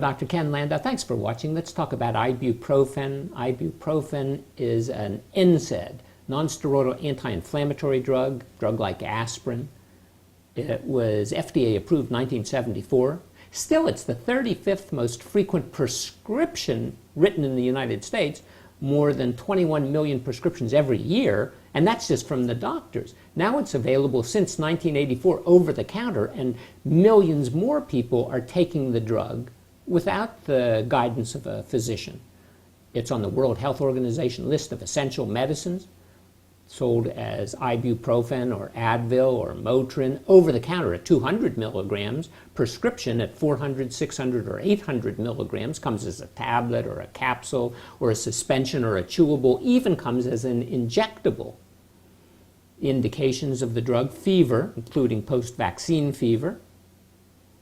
I'm Dr. Ken Landau. Thanks for watching. Let's talk about ibuprofen. Ibuprofen is an NSAID, nonsteroidal anti-inflammatory drug like aspirin. It was FDA approved 1974. Still, it's the 35th most frequent prescription written in the United States, more than 21 million prescriptions every year, and that's just from the doctors. Now it's available since 1984 over the counter, and millions more people are taking the drug without the guidance of a physician. It's on the World Health Organization list of essential medicines, sold as ibuprofen or Advil or Motrin, over the counter at 200 milligrams, prescription at 400, 600, or 800 milligrams, comes as a tablet or a capsule or a suspension or a chewable, even comes as an injectable. Indications of the drug: fever, including post-vaccine fever.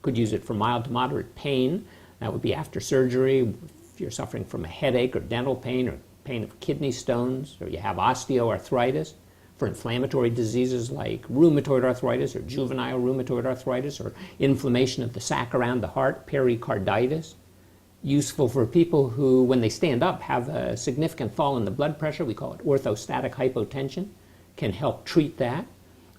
Could use it for mild to moderate pain. That would be after surgery, if you're suffering from a headache or dental pain or pain of kidney stones, or you have osteoarthritis. For inflammatory diseases like rheumatoid arthritis or juvenile rheumatoid arthritis, or inflammation of the sac around the heart, pericarditis. Useful for people who, when they stand up, have a significant fall in the blood pressure. We call it orthostatic hypotension. Can help treat that.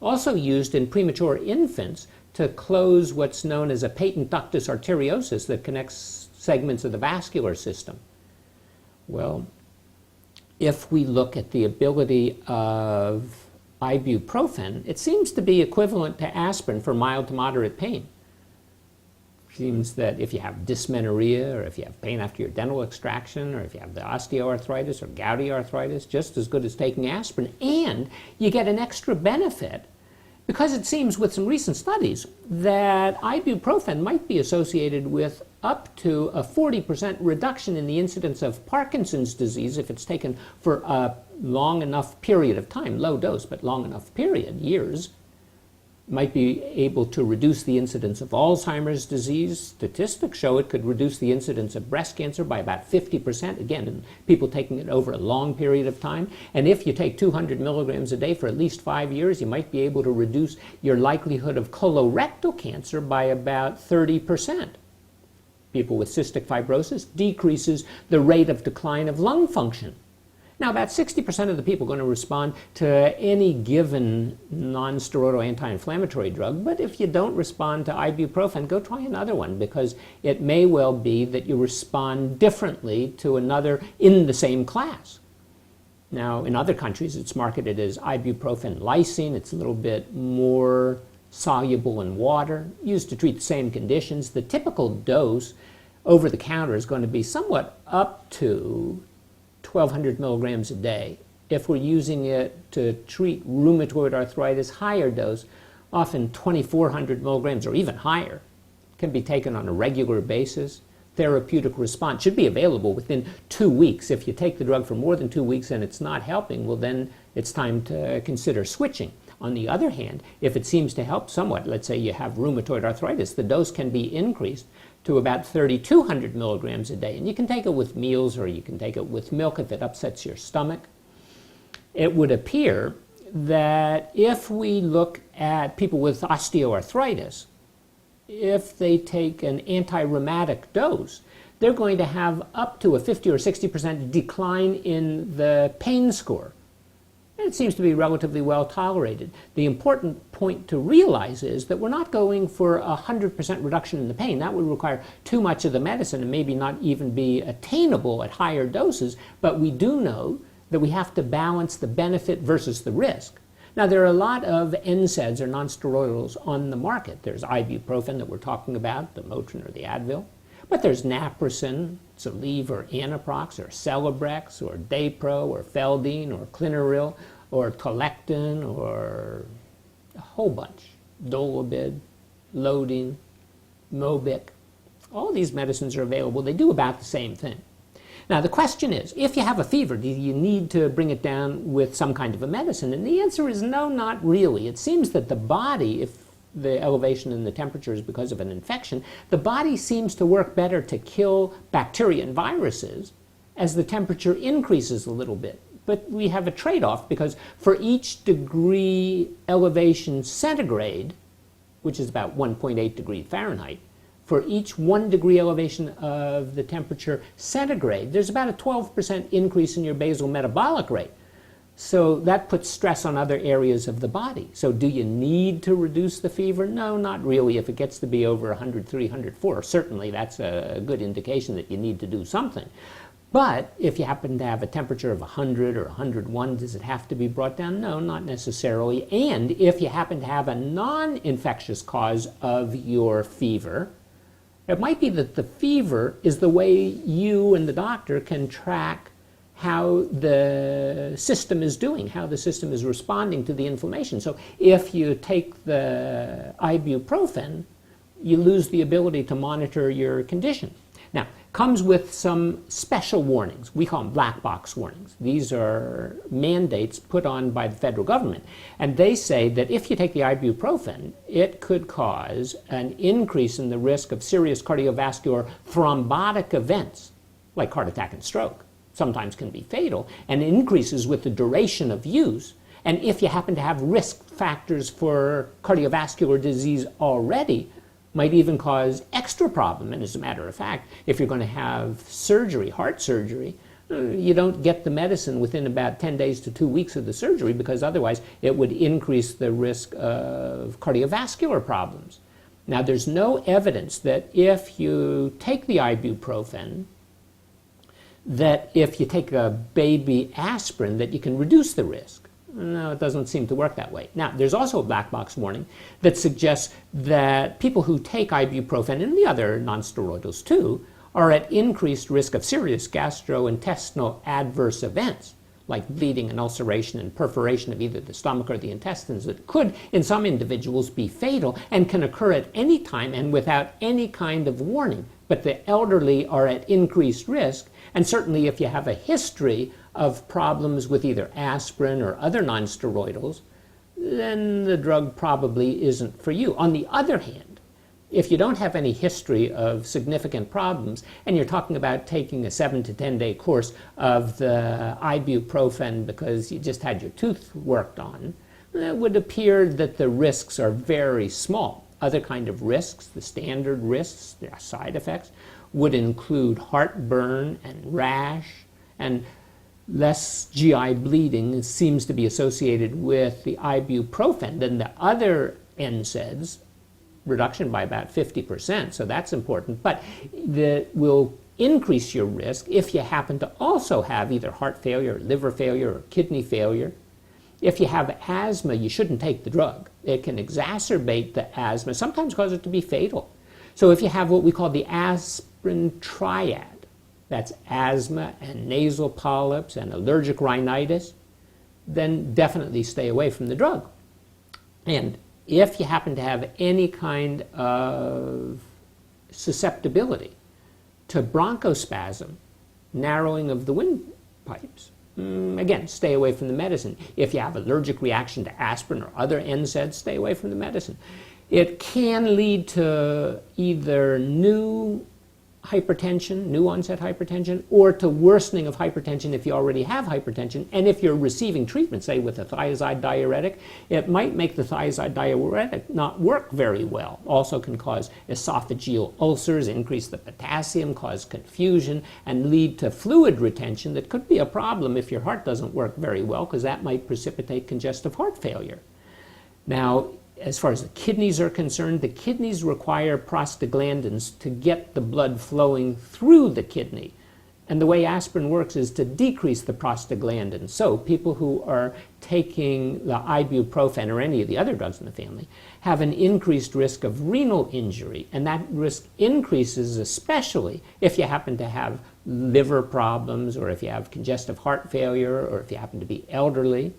Also used in premature infants to close what's known as a patent ductus arteriosus that connects segments of the vascular system. Well, if we look at the ability of ibuprofen, it seems to be equivalent to aspirin for mild to moderate pain. It seems that if you have dysmenorrhea, or if you have pain after your dental extraction, or if you have the osteoarthritis or gouty arthritis, just as good as taking aspirin. And you get an extra benefit because it seems with some recent studies that ibuprofen might be associated with up to a 40% reduction in the incidence of Parkinson's disease if it's taken for a long enough period of time, low dose, but long enough period, years. Might be able to reduce the incidence of Alzheimer's disease. Statistics show it could reduce the incidence of breast cancer by about 50%, again, in people taking it over a long period of time. And if you take 200 milligrams a day for at least 5 years, you might be able to reduce your likelihood of colorectal cancer by about 30%. People with cystic fibrosis decreases the rate of decline of lung function. Now, about 60% of the people are going to respond to any given non-steroidal anti-inflammatory drug, but if you don't respond to ibuprofen, go try another one, because it may well be that you respond differently to another in the same class. Now, in other countries, it's marketed as ibuprofen lysine. It's a little bit more soluble in water, used to treat the same conditions. The typical dose over the counter is going to be somewhat up to 1,200 milligrams a day. If we're using it to treat rheumatoid arthritis, higher dose, often 2,400 milligrams or even higher, can be taken on a regular basis. Therapeutic response should be available within 2 weeks. If you take the drug for more than 2 weeks and it's not helping, well, then it's time to consider switching. On the other hand, if it seems to help somewhat, let's say you have rheumatoid arthritis, the dose can be increased to about 3,200 milligrams a day. And you can take it with meals, or you can take it with milk if it upsets your stomach. It would appear that if we look at people with osteoarthritis, if they take an anti-rheumatic dose, they're going to have up to a 50 or 60% decline in the pain score. And it seems to be relatively well tolerated. The important point to realize is that we're not going for a 100% reduction in the pain. That would require too much of the medicine and maybe not even be attainable at higher doses, but we do know that we have to balance the benefit versus the risk. Now, there are a lot of NSAIDs or nonsteroidals on the market. There's ibuprofen that we're talking about, the Motrin or the Advil. But there's naproxen, Aleve or Anaprox, or Celebrex, or Dapro, or Feldene, or Clinaril, or Tolectin, or a whole bunch. Dolabid, Lodine, Mobic. All these medicines are available. They do about the same thing. Now, the question is, if you have a fever, do you need to bring it down with some kind of a medicine? And the answer is no, not really. It seems that the body, if the elevation in the temperature is because of an infection, the body seems to work better to kill bacteria and viruses as the temperature increases a little bit. But we have a trade-off, because for each degree elevation centigrade, which is about 1.8 degrees Fahrenheit, for each 1 degree elevation of the temperature centigrade, there's about a 12% increase in your basal metabolic rate. So that puts stress on other areas of the body. So do you need to reduce the fever? No, not really. If it gets to be over 103, 104, certainly that's a good indication that you need to do something. But if you happen to have a temperature of 100 or 101, does it have to be brought down? No, not necessarily. And if you happen to have a non-infectious cause of your fever, it might be that the fever is the way you and the doctor can track how the system is doing, how the system is responding to the inflammation. So if you take the ibuprofen, you lose the ability to monitor your condition. Now, comes with some special warnings. We call them black box warnings. These are mandates put on by the federal government. And they say that if you take the ibuprofen, it could cause an increase in the risk of serious cardiovascular thrombotic events, like heart attack and stroke. Sometimes can be fatal, and increases with the duration of use. And if you happen to have risk factors for cardiovascular disease already, might even cause extra problem. And as a matter of fact, if you're going to have surgery, heart surgery, you don't get the medicine within about 10 days to 2 weeks of the surgery, because otherwise it would increase the risk of cardiovascular problems. Now, there's no evidence that if you take the ibuprofen, that if you take a baby aspirin, that you can reduce the risk. No, it doesn't seem to work that way. Now, there's also a black box warning that suggests that people who take ibuprofen and the other nonsteroidals too are at increased risk of serious gastrointestinal adverse events, like bleeding and ulceration and perforation of either the stomach or the intestines, that could, in some individuals, be fatal and can occur at any time and without any kind of warning. But the elderly are at increased risk, and certainly if you have a history of problems with either aspirin or other nonsteroidals, then the drug probably isn't for you. On the other hand, if you don't have any history of significant problems, and you're talking about taking a 7 to 10 day course of the ibuprofen because you just had your tooth worked on, it would appear that the risks are very small. Other kind of risks, the standard risks, their side effects, would include heartburn and rash, and less GI bleeding seems to be associated with the ibuprofen than the other NSAIDs, reduction by about 50%, so that's important, but that will increase your risk if you happen to also have either heart failure, liver failure, or kidney failure. If you have asthma, you shouldn't take the drug. It can exacerbate the asthma, sometimes cause it to be fatal. So if you have what we call the aspirin triad, that's asthma and nasal polyps and allergic rhinitis, then definitely stay away from the drug. And if you happen to have any kind of susceptibility to bronchospasm, narrowing of the windpipes, again, stay away from the medicine. If you have allergic reaction to aspirin or other NSAIDs, stay away from the medicine. It can lead to either new hypertension, new onset hypertension, or to worsening of hypertension if you already have hypertension. And if you're receiving treatment, say with a thiazide diuretic, it might make the thiazide diuretic not work very well. Also can cause esophageal ulcers, increase the potassium, cause confusion, and lead to fluid retention that could be a problem if your heart doesn't work very well, because that might precipitate congestive heart failure. Now, as far as the kidneys are concerned, the kidneys require prostaglandins to get the blood flowing through the kidney. And the way aspirin works is to decrease the prostaglandins. So people who are taking the ibuprofen or any of the other drugs in the family have an increased risk of renal injury. And that risk increases especially if you happen to have liver problems, or if you have congestive heart failure, or if you happen to be elderly.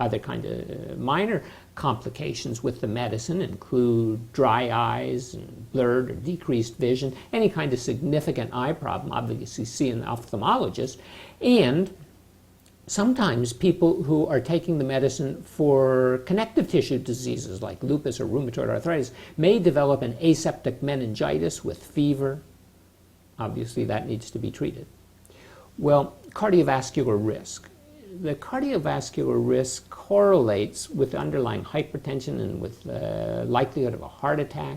Other kind of minor complications with the medicine include dry eyes and blurred or decreased vision, any kind of significant eye problem, obviously see an ophthalmologist. And sometimes people who are taking the medicine for connective tissue diseases like lupus or rheumatoid arthritis may develop an aseptic meningitis with fever. Obviously that needs to be treated. Well, cardiovascular risk. The cardiovascular risk correlates with underlying hypertension and with the likelihood of a heart attack.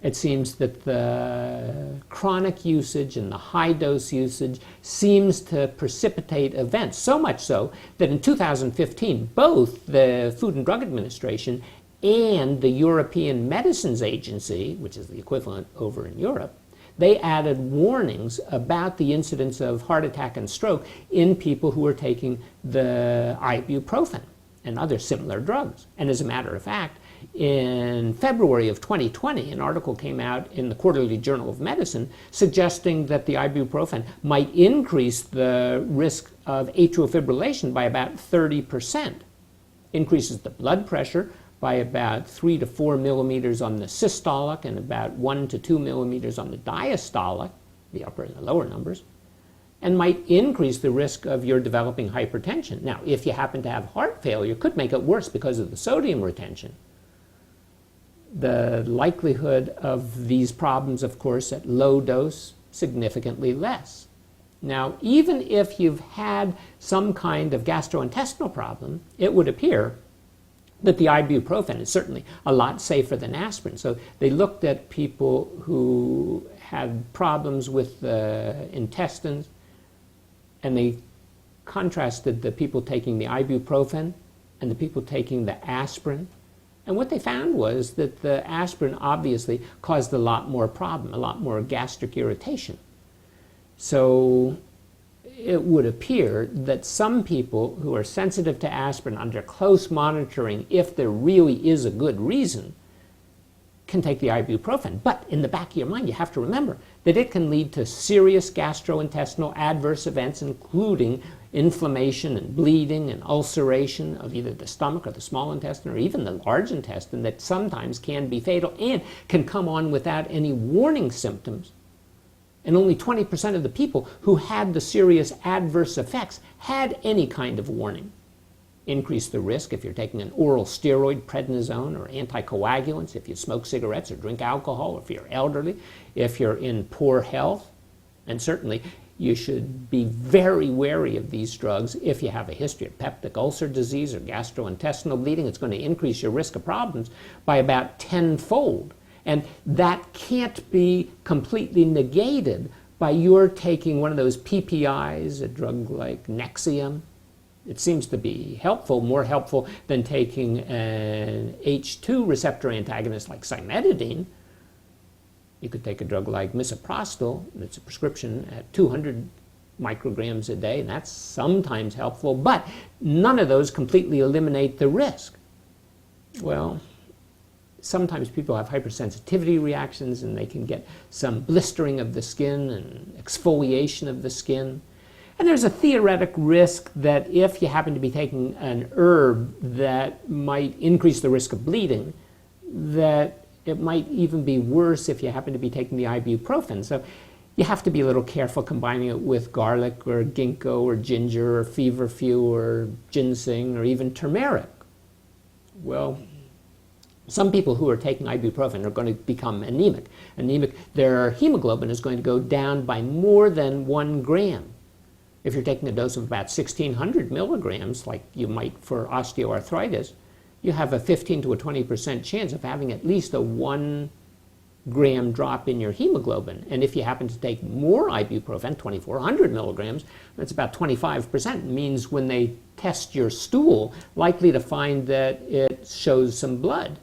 It seems that the chronic usage and the high dose usage seems to precipitate events, so much so that in 2015, both the Food and Drug Administration and the European Medicines Agency, which is the equivalent over in Europe, they added warnings about the incidence of heart attack and stroke in people who are taking the ibuprofen and other similar drugs. And as a matter of fact, in February of 2020, an article came out in the Quarterly Journal of Medicine suggesting that the ibuprofen might increase the risk of atrial fibrillation by about 30%, increases the blood pressure by about 3 to 4 millimeters on the systolic and about 1 to 2 millimeters on the diastolic, the upper and the lower numbers, and might increase the risk of your developing hypertension. Now, if you happen to have heart failure, it could make it worse because of the sodium retention. The likelihood of these problems, of course, at low dose, significantly less. Now, even if you've had some kind of gastrointestinal problem, it would appear that the ibuprofen is certainly a lot safer than aspirin. So they looked at people who had problems with the intestines, and they contrasted the people taking the ibuprofen and the people taking the aspirin. And what they found was that the aspirin obviously caused a lot more problem, a lot more gastric irritation. So it would appear that some people who are sensitive to aspirin under close monitoring, if there really is a good reason, can take the ibuprofen. But in the back of your mind, you have to remember that it can lead to serious gastrointestinal adverse events, including inflammation and bleeding and ulceration of either the stomach or the small intestine or even the large intestine that sometimes can be fatal and can come on without any warning symptoms. And only 20% of the people who had the serious adverse effects had any kind of warning. Increase the risk if you're taking an oral steroid, prednisone, or anticoagulants, if you smoke cigarettes or drink alcohol, or if you're elderly, if you're in poor health. And certainly, you should be very wary of these drugs if you have a history of peptic ulcer disease or gastrointestinal bleeding. It's going to increase your risk of problems by about tenfold. And that can't be completely negated by your taking one of those PPIs, a drug like Nexium. It seems to be helpful, more helpful than taking an H2 receptor antagonist like cimetidine. You could take a drug like misoprostol, it's a prescription at 200 micrograms a day, and that's sometimes helpful, but none of those completely eliminate the risk. Well, sometimes people have hypersensitivity reactions and they can get some blistering of the skin and exfoliation of the skin. And there's a theoretic risk that if you happen to be taking an herb that might increase the risk of bleeding, that it might even be worse if you happen to be taking the ibuprofen. So you have to be a little careful combining it with garlic or ginkgo or ginger or feverfew or ginseng or even turmeric. Well, some people who are taking ibuprofen are going to become anemic. Their hemoglobin is going to go down by more than 1 gram. If you're taking a dose of about 1,600 milligrams, like you might for osteoarthritis, you have a 15 to a 20% chance of having at least a 1 gram drop in your hemoglobin. And if you happen to take more ibuprofen, 2,400 milligrams, that's about 25%. It means when they test your stool, likely to find that it shows some blood.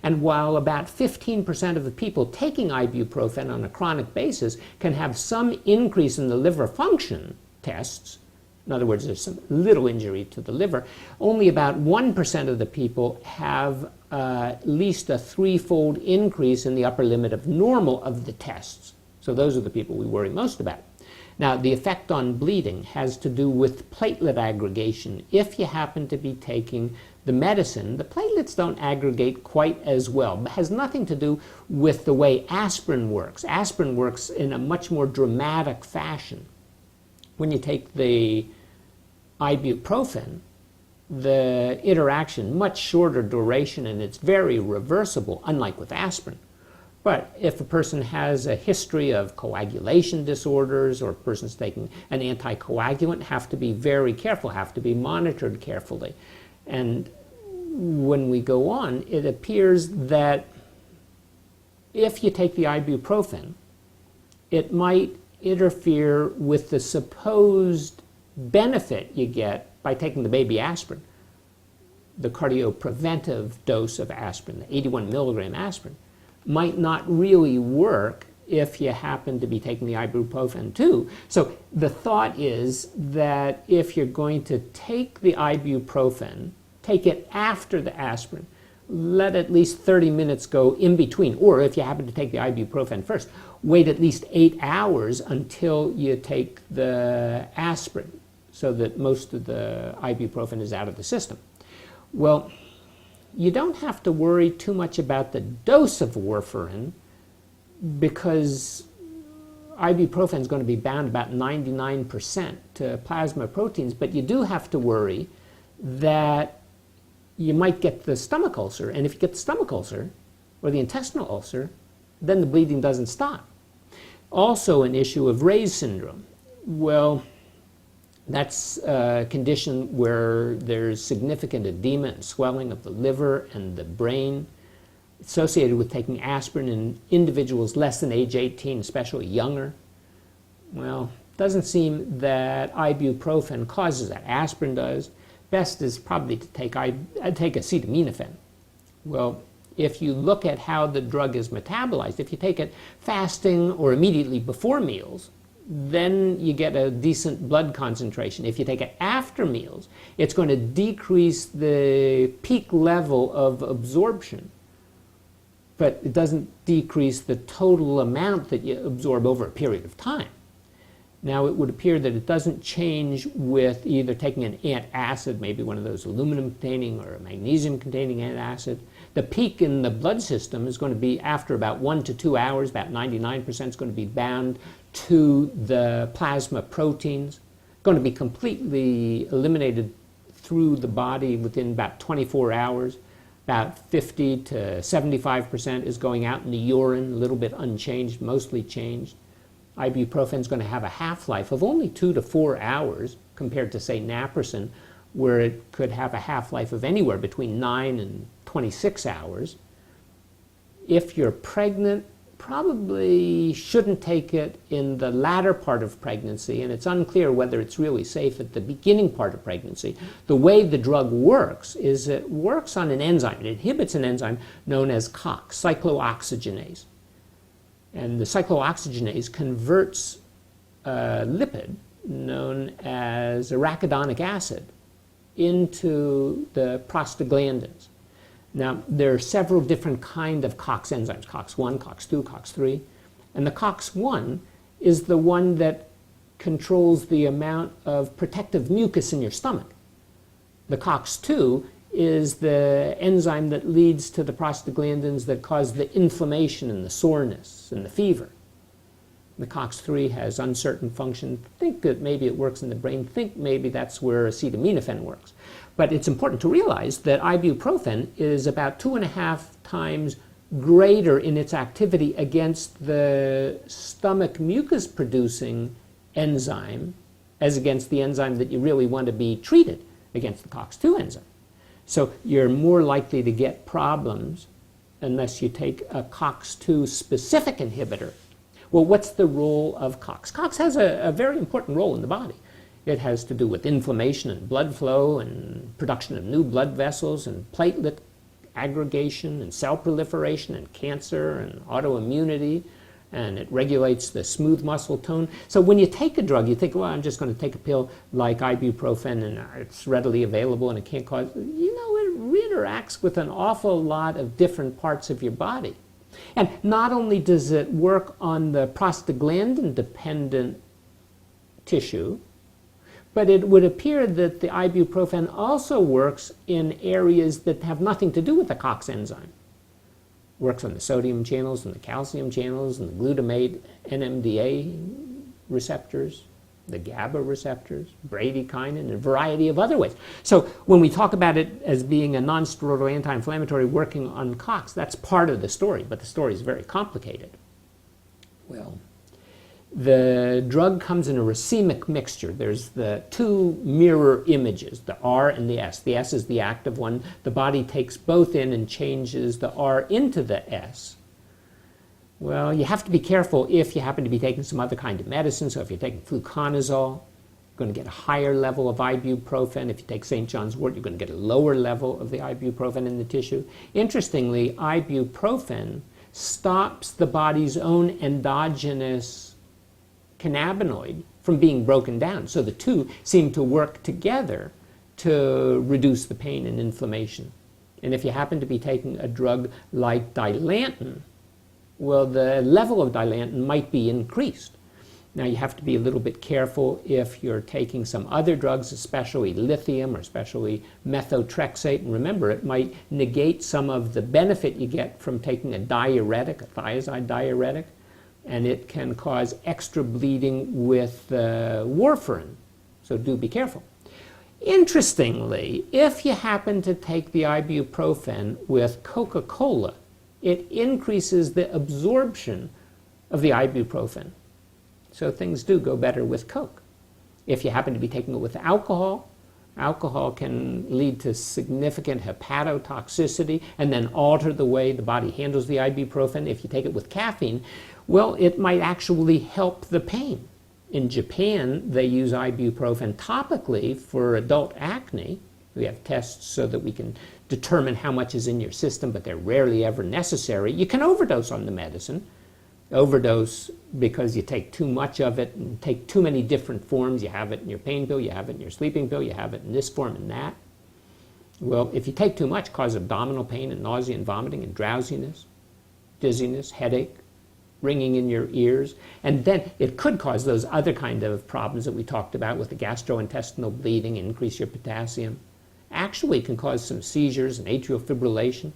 And while about 15% of the people taking ibuprofen on a chronic basis can have some increase in the liver function tests, in other words, there's some little injury to the liver, only about 1% of the people have at least a 3-fold increase in the upper limit of normal of the tests. So those are the people we worry most about. Now, the effect on bleeding has to do with platelet aggregation. If you happen to be taking the medicine, the platelets don't aggregate quite as well. It has nothing to do with the way aspirin works. Aspirin works in a much more dramatic fashion. When you take the ibuprofen, the interaction, much shorter duration, and it's very reversible, unlike with aspirin. But if a person has a history of coagulation disorders or a person's taking an anticoagulant, have to be very careful, have to be monitored carefully. And when we go on, it appears that if you take the ibuprofen, it might interfere with the supposed benefit you get by taking the baby aspirin, the cardiopreventive dose of aspirin, the 81 milligram aspirin, might not really work if you happen to be taking the ibuprofen too. So the thought is that if you're going to take the ibuprofen, take it after the aspirin, let at least 30 minutes go in between. Or if you happen to take the ibuprofen first, wait at least 8 hours until you take the aspirin so that most of the ibuprofen is out of the system. Well, you don't have to worry too much about the dose of warfarin because ibuprofen is going to be bound about 99% to plasma proteins, but you do have to worry that you might get the stomach ulcer, and if you get the stomach ulcer or the intestinal ulcer, then the bleeding doesn't stop. Also an issue of Ray's syndrome. Well, that's a condition where there's significant edema and swelling of the liver and the brain associated with taking aspirin in individuals less than age 18, especially younger. Well, it doesn't seem that ibuprofen causes that. Aspirin does. Best is probably to take acetaminophen. Well, if you look at how the drug is metabolized, if you take it fasting or immediately before meals, then you get a decent blood concentration. If you take it after meals, it's going to decrease the peak level of absorption, but it doesn't decrease the total amount that you absorb over a period of time. Now, it would appear that it doesn't change with either taking an antacid, maybe one of those aluminum-containing or a magnesium-containing antacid. The peak in the blood system is going to be after about 1 to 2 hours, about 99% is going to be bound to the plasma proteins, going to be completely eliminated through the body within about 24 hours. About 50 to 75% is going out in the urine, a little bit unchanged, mostly changed. Ibuprofen is going to have a half-life of only 2 to 4 hours compared to, say, naproxen, where it could have a half-life of anywhere between 9 and 26 hours. If you're pregnant, probably shouldn't take it in the latter part of pregnancy, and it's unclear whether it's really safe at the beginning part of pregnancy. The way the drug works is it works on an enzyme. It inhibits an enzyme known as COX, cyclooxygenase. And the cyclooxygenase converts a lipid known as arachidonic acid into the prostaglandins. Now, there are several different kinds of COX enzymes, COX-1, COX-2, COX-3. And the COX-1 is the one that controls the amount of protective mucus in your stomach. The COX-2 is the enzyme that leads to the prostaglandins that cause the inflammation and the soreness and the fever. The COX-3 has uncertain function. Think that maybe it works in the brain. Think maybe that's where acetaminophen works. But it's important to realize that ibuprofen is about 2.5 times greater in its activity against the stomach mucus-producing enzyme as against the enzyme that you really want to be treated against, the COX-2 enzyme. So you're more likely to get problems unless you take a COX-2 specific inhibitor. Well, what's the role of COX? COX has a very important role in the body. It has to do with inflammation and blood flow and production of new blood vessels and platelet aggregation and cell proliferation and cancer and autoimmunity, and it regulates the smooth muscle tone. So when you take a drug, you think, well, I'm just going to take a pill like ibuprofen and it's readily available and it can't cause, you know, it interacts with an awful lot of different parts of your body. And not only does it work on the prostaglandin-dependent tissue, but it would appear that the ibuprofen also works in areas that have nothing to do with the COX enzyme. Works on the sodium channels and the calcium channels and the glutamate NMDA receptors, the GABA receptors, bradykinin, and a variety of other ways. So when we talk about it as being a nonsteroidal anti-inflammatory working on COX, that's part of the story, but the story is very complicated. Well, the drug comes in a racemic mixture. There's the two mirror images, the R and the S. The S is the active one. The body takes both in and changes the R into the S. Well, you have to be careful if you happen to be taking some other kind of medicine. So if you're taking fluconazole, you're going to get a higher level of ibuprofen. If you take St. John's wort, you're going to get a lower level of the ibuprofen in the tissue. Interestingly, ibuprofen stops the body's own endogenous cannabinoid from being broken down. So the two seem to work together to reduce the pain and inflammation. And if you happen to be taking a drug like Dilantin, well, the level of Dilantin might be increased. Now, you have to be a little bit careful if you're taking some other drugs, especially lithium or especially methotrexate. And remember, it might negate some of the benefit you get from taking a diuretic, a thiazide diuretic, and it can cause extra bleeding with warfarin. So do be careful. Interestingly, if you happen to take the ibuprofen with Coca-Cola, it increases the absorption of the ibuprofen. So things do go better with Coke. If you happen to be taking it with alcohol, alcohol can lead to significant hepatotoxicity and then alter the way the body handles the ibuprofen. If you take it with caffeine, well, it might actually help the pain. In Japan, they use ibuprofen topically for adult acne. We have tests so that we can determine how much is in your system, but they're rarely ever necessary. You can overdose on the medicine. Overdose because you take too much of it and take too many different forms. You have it in your pain pill, you have it in your sleeping pill, you have it in this form and that. Well, if you take too much, it causes abdominal pain and nausea and vomiting and drowsiness, dizziness, headache, ringing in your ears, and then it could cause those other kind of problems that we talked about with the gastrointestinal bleeding, increase your potassium. Actually can cause some seizures and atrial fibrillation.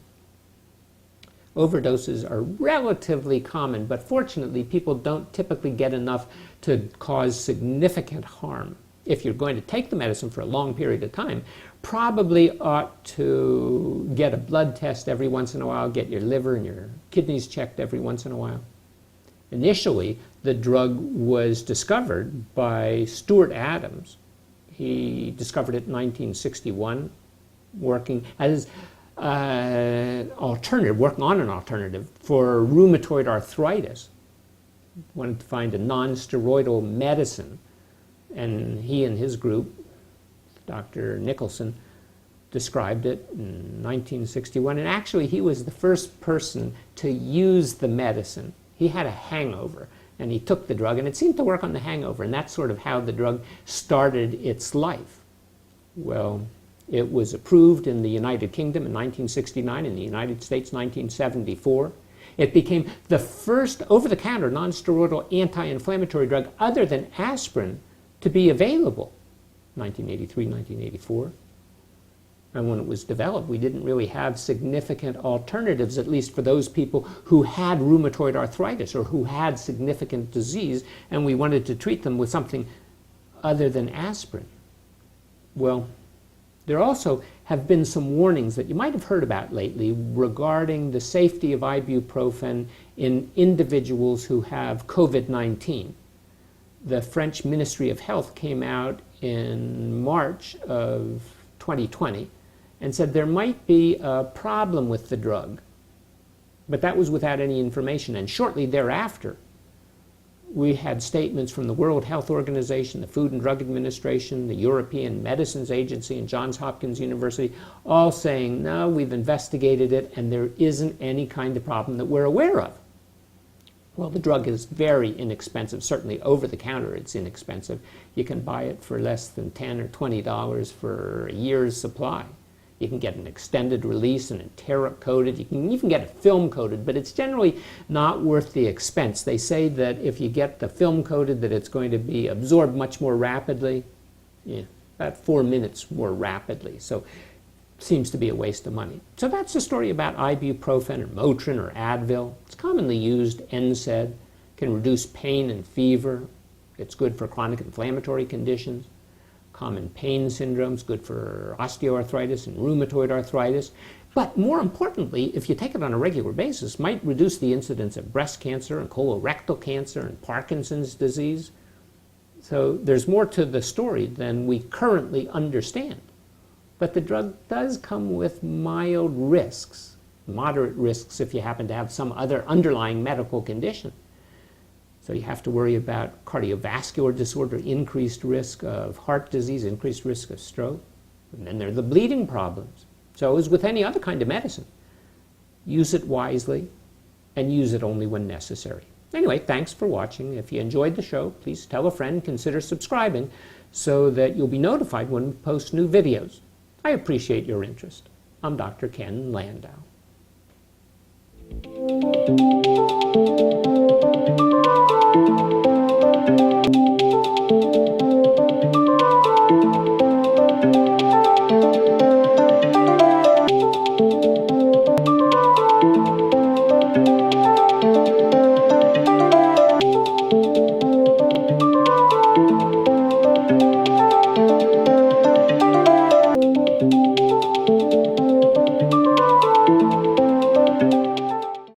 Overdoses are relatively common, but fortunately people don't typically get enough to cause significant harm. If you're going to take the medicine for a long period of time, probably ought to get a blood test every once in a while, get your liver and your kidneys checked every once in a while. Initially, the drug was discovered by Stuart Adams. He discovered it in 1961, working as working on an alternative for rheumatoid arthritis. Wanted to find a nonsteroidal medicine, and he and his group, Dr. Nicholson, described it in 1961, and actually he was the first person to use the medicine. He had a hangover, and he took the drug, and it seemed to work on the hangover, and that's sort of how the drug started its life. Well, it was approved in the United Kingdom in 1969, in the United States 1974. It became the first over-the-counter non-steroidal anti-inflammatory drug other than aspirin to be available, 1983, 1984. And when it was developed, we didn't really have significant alternatives, at least for those people who had rheumatoid arthritis or who had significant disease, and we wanted to treat them with something other than aspirin. Well, there also have been some warnings that you might have heard about lately regarding the safety of ibuprofen in individuals who have COVID-19. The French Ministry of Health came out in March of 2020 and said there might be a problem with the drug, but that was without any information. And shortly thereafter, we had statements from the World Health Organization, the Food and Drug Administration, the European Medicines Agency, and Johns Hopkins University, all saying, no, we've investigated it, and there isn't any kind of problem that we're aware of. Well, the drug is very inexpensive. Certainly over the counter it's inexpensive. You can buy it for less than $10 or $20 for a year's supply. You can get an extended release and enteric coated. You can even get it film coated, but it's generally not worth the expense. They say that if you get the film coated that it's going to be absorbed much more rapidly, about 4 minutes more rapidly. So seems to be a waste of money. So that's the story about ibuprofen or Motrin or Advil. It's commonly used, NSAID, can reduce pain and fever. It's good for chronic inflammatory conditions. Common pain syndromes, good for osteoarthritis and rheumatoid arthritis. But more importantly, if you take it on a regular basis, might reduce the incidence of breast cancer and colorectal cancer and Parkinson's disease. So there's more to the story than we currently understand. But the drug does come with mild risks. moderate risks if you happen to have some other underlying medical condition. So you have to worry about cardiovascular disorder, increased risk of heart disease, increased risk of stroke. And then there are the bleeding problems. So as with any other kind of medicine, use it wisely and use it only when necessary. Anyway, thanks for watching. If you enjoyed the show, please tell a friend, consider subscribing so that you'll be notified when we post new videos. I appreciate your interest. I'm Dr. Ken Landau.